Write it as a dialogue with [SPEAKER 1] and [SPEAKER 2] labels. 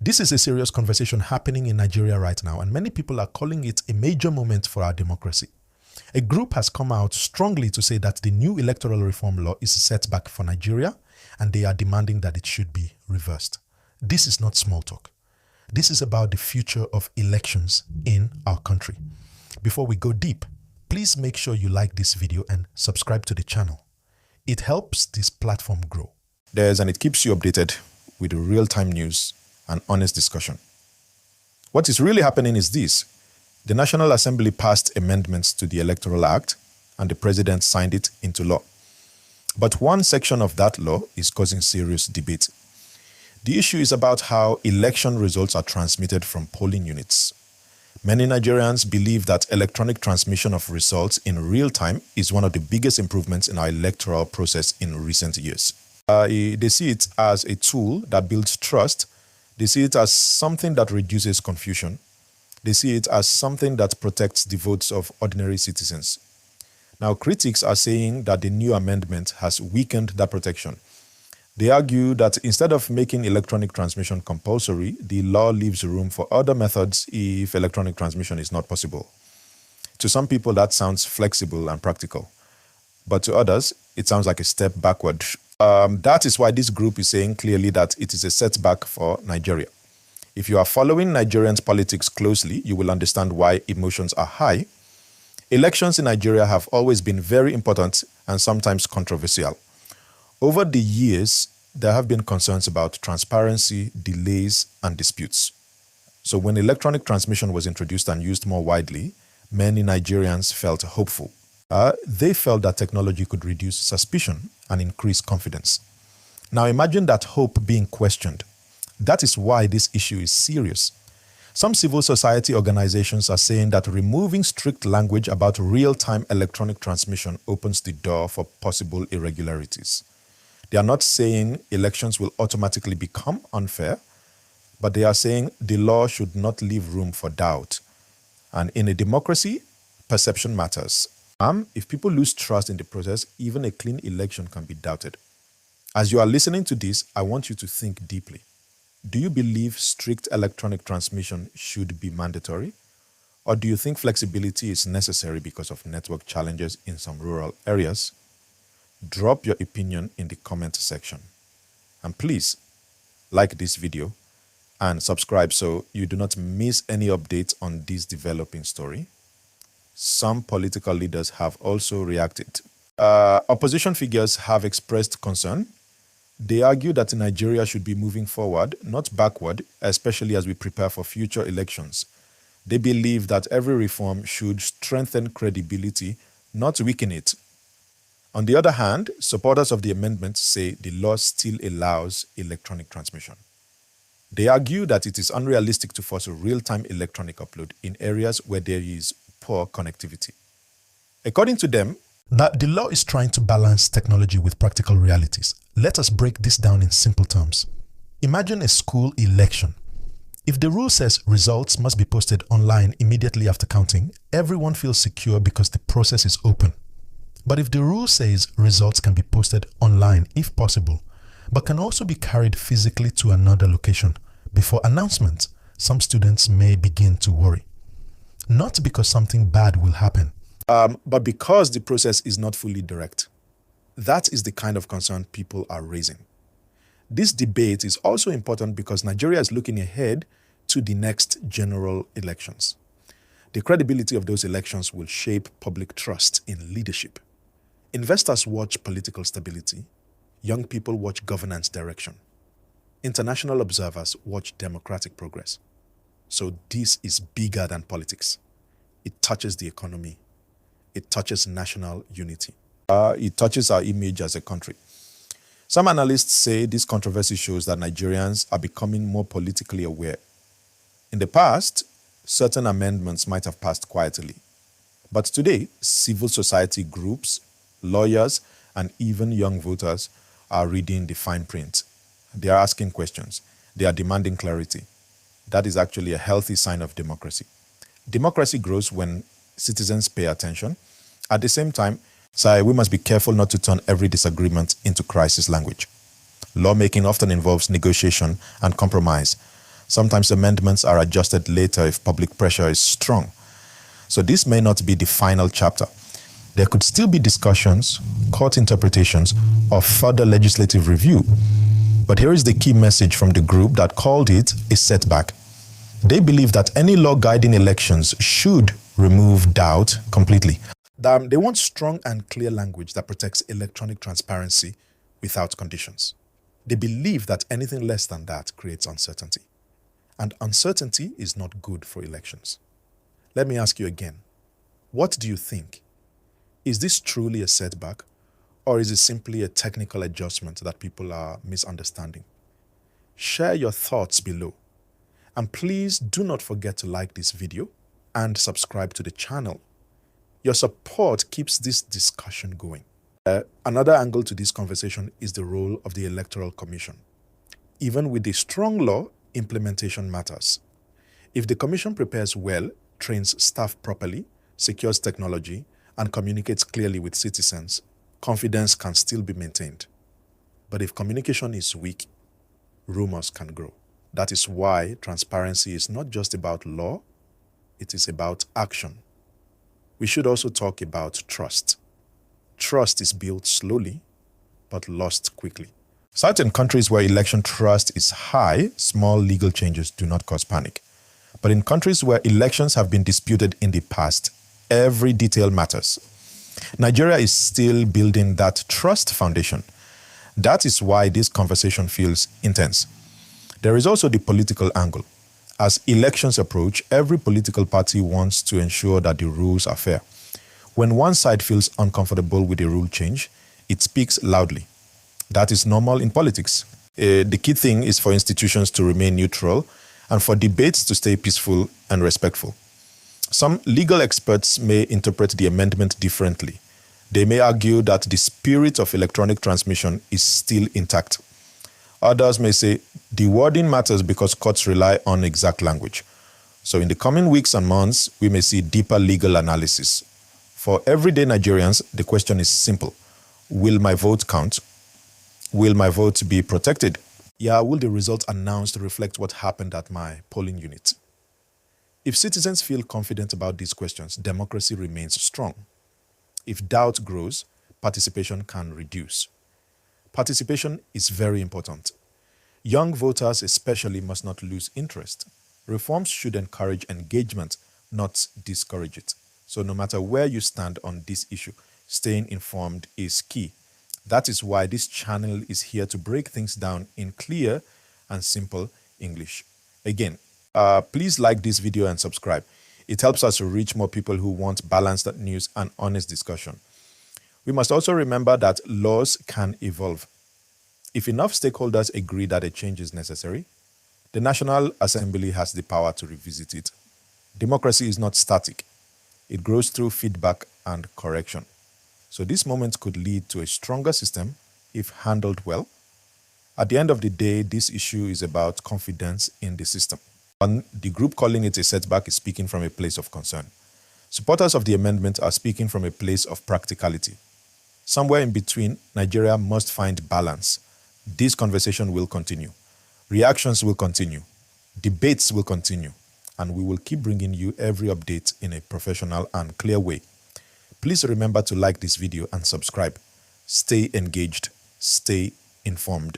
[SPEAKER 1] This is a serious conversation happening in Nigeria right now, and many people are calling it a major moment for our democracy. A group has come out strongly to say that the new Electoral Reform Law is a setback for Nigeria, and they are demanding that it should be reversed. This is not small talk. This is about the future of elections in our country. Before we go deep, please make sure you like this video and subscribe to the channel. It helps this platform grow.
[SPEAKER 2] And it keeps you updated with real-time news and honest discussion. What is really happening is this. The National Assembly passed amendments to the Electoral Act and the President signed it into law. But one section of that law is causing serious debate. The issue is about how election results are transmitted from polling units. Many Nigerians believe that electronic transmission of results in real time is one of the biggest improvements in our electoral process in recent years. They see it as a tool that builds trust. They see it as something that reduces confusion. They see it as something that protects the votes of ordinary citizens. Now, critics are saying that the new amendment has weakened that protection. They argue that instead of making electronic transmission compulsory, the law leaves room for other methods if electronic transmission is not possible. To some people, that sounds flexible and practical. But to others, it sounds like a step backward. That is why this group is saying clearly that it is a setback for Nigeria. If you are following Nigerians' politics closely, you will understand why emotions are high. Elections in Nigeria have always been very important and sometimes controversial. Over the years, there have been concerns about transparency, delays, and disputes. So when electronic transmission was introduced and used more widely, many Nigerians felt hopeful. They felt that technology could reduce suspicion and increase confidence. Now imagine that hope being questioned. That is why this issue is serious. Some civil society organizations are saying that removing strict language about real-time electronic transmission opens the door for possible irregularities. They are not saying elections will automatically become unfair, but they are saying the law should not leave room for doubt. And in a democracy, perception matters. If people lose trust in the process, even a clean election can be doubted. As you are listening to this, I want you to think deeply. Do you believe strict electronic transmission should be mandatory? Or do you think flexibility is necessary because of network challenges in some rural areas? Drop your opinion in the comment section. And please, like this video and subscribe so you do not miss any updates on this developing story. Some political leaders have also reacted. Opposition figures have expressed concern. They argue that Nigeria should be moving forward, not backward, especially as we prepare for future elections. They believe that every reform should strengthen credibility, not weaken it. On the other hand, supporters of the amendment say the law still allows electronic transmission. They argue that it is unrealistic to force a real-time electronic upload in areas where there is poor connectivity. According to them,
[SPEAKER 1] the law is trying to balance technology with practical realities. Let us break this down in simple terms. Imagine a school election. If the rule says results must be posted online immediately after counting, everyone feels secure because the process is open. But if the rule says results can be posted online if possible, but can also be carried physically to another location before announcement, some students may begin to worry. Not because something bad will happen,
[SPEAKER 2] but because the process is not fully direct. That is the kind of concern people are raising. This debate is also important because Nigeria is looking ahead to the next general elections. The credibility of those elections will shape public trust in leadership. Investors watch political stability. Young people watch governance direction. International observers watch democratic progress. So this is bigger than politics. It touches the economy. It touches national unity. It touches our image as a country. Some analysts say this controversy shows that Nigerians are becoming more politically aware. In the past, certain amendments might have passed quietly. But today, civil society groups, lawyers, and even young voters are reading the fine print. They are asking questions. They are demanding clarity. That is actually a healthy sign of democracy. Democracy grows when citizens pay attention. At the same time, we must be careful not to turn every disagreement into crisis language. Lawmaking often involves negotiation and compromise. Sometimes amendments are adjusted later if public pressure is strong. So this may not be the final chapter. There could still be discussions, court interpretations, or further legislative review. But here is the key message from the group that called it a setback. They believe that any law guiding elections should remove doubt completely. They want strong and clear language that protects electronic transparency without conditions. They believe that anything less than that creates uncertainty. And uncertainty is not good for elections. Let me ask you again, what do you think? Is this truly a setback, or is it simply a technical adjustment that people are misunderstanding? Share your thoughts below. And please do not forget to like this video and subscribe to the channel. Your support keeps this discussion going. Another angle to this conversation is the role of the Electoral Commission. Even with a strong law, implementation matters. If the Commission prepares well, trains staff properly, secures technology, and communicates clearly with citizens, confidence can still be maintained. But if communication is weak, rumors can grow. That is why transparency is not just about law, it is about action. We should also talk about trust. Trust is built slowly, but lost quickly. Certain countries where election trust is high, small legal changes do not cause panic. But in countries where elections have been disputed in the past, every detail matters. Nigeria is still building that trust foundation. That is why this conversation feels intense. There is also the political angle. As elections approach, every political party wants to ensure that the rules are fair. When one side feels uncomfortable with a rule change, it speaks loudly. That is normal in politics. The key thing is for institutions to remain neutral and for debates to stay peaceful and respectful. Some legal experts may interpret the amendment differently. They may argue that the spirit of electronic transmission is still intact. Others may say the wording matters because courts rely on exact language. So in the coming weeks and months, we may see deeper legal analysis. For everyday Nigerians, the question is simple. Will my vote count? Will my vote be protected? Yeah, will the results announced reflect what happened at my polling unit? If citizens feel confident about these questions, democracy remains strong. If doubt grows, participation can reduce. Participation is very important. Young voters especially must not lose interest. Reforms should encourage engagement, not discourage it. So no matter where you stand on this issue, staying informed is key. That is why this channel is here to break things down in clear and simple English. Again, please like this video and subscribe. It helps us to reach more people who want balanced news and honest discussion. We must also remember that laws can evolve. If enough stakeholders agree that a change is necessary, the National Assembly has the power to revisit it. Democracy is not static. It grows through feedback and correction. So this moment could lead to a stronger system if handled well. At the end of the day, this issue is about confidence in the system. And the group calling it a setback is speaking from a place of concern. Supporters of the amendment are speaking from a place of practicality. Somewhere in between, Nigeria must find balance. This conversation will continue. Reactions will continue. Debates will continue. And we will keep bringing you every update in a professional and clear way. Please remember to like this video and subscribe. Stay engaged. Stay informed.